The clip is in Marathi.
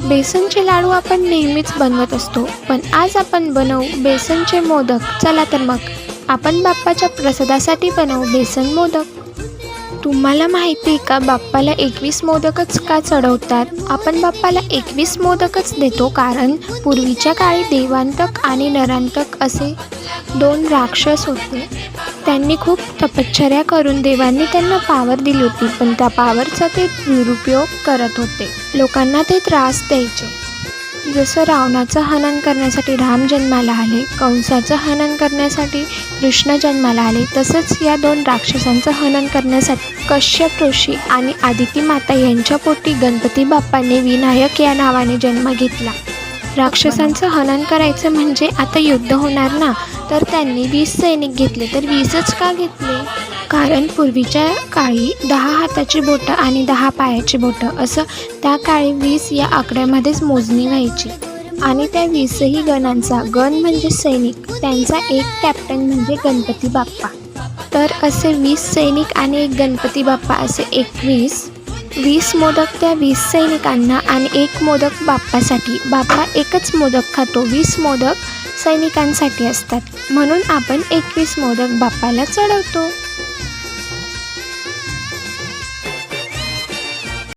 बेसनचे लाडू आपण नेहमीच बनवत असतो, पण आज आपण बनवू बेसनचे मोदक. चला तर मग आपण बाप्पाच्या प्रसादासाठी बनवू बेसन मोदक. तुम्हाला माहिती आहे का बाप्पाला 21 मोदकच का चढवतात? आपण बाप्पाला 21 मोदकच देतो कारण पूर्वीच्या काळी देवांतक आणि नरांतक असे 2 राक्षस होते. त्यांनी खूप तपश्चर्या करून देवांनी त्यांना पावर दिली होती, पण त्या पावरचा ते दुरुपयोग करत होते. लोकांना ते त्रास द्यायचे. जसं रावणाचं हनन करण्यासाठी राम जन्माला आले, कंसाचं हनन करण्यासाठी कृष्ण जन्माला आले, तसंच या 2 राक्षसांचं हनन करण्यासाठी कश्यप ऋषी आणि आदिती माता यांच्या पोटी गणपती बाप्पाने विनायक या नावाने जन्म घेतला. राक्षसांचं हनन करायचं म्हणजे आता युद्ध होणार ना, तर त्यांनी 20 सैनिक घेतले. तर 20च का घेतले? कारण पूर्वीच्या काळी 10 हाताची बोटं आणि 10 पायाची बोटं असं त्या काळी 20 या आकड्यामध्येच मोजणी व्हायची. आणि त्या 20ही गणांचा, गण म्हणजे सैनिक, त्यांचा एक कॅप्टन म्हणजे गणपती बाप्पा. तर असे 20 सैनिक आणि एक गणपती बाप्पा असे 20 मोदक त्या 20 सैनिकांना आणि 1 मोदक बाप्पासाठी. बाप्पा एकच मोदक खातो, 20 मोदक सैनिकांसाठी असतात, म्हणून आपण 21 मोदक बाप्पाला चढवतो.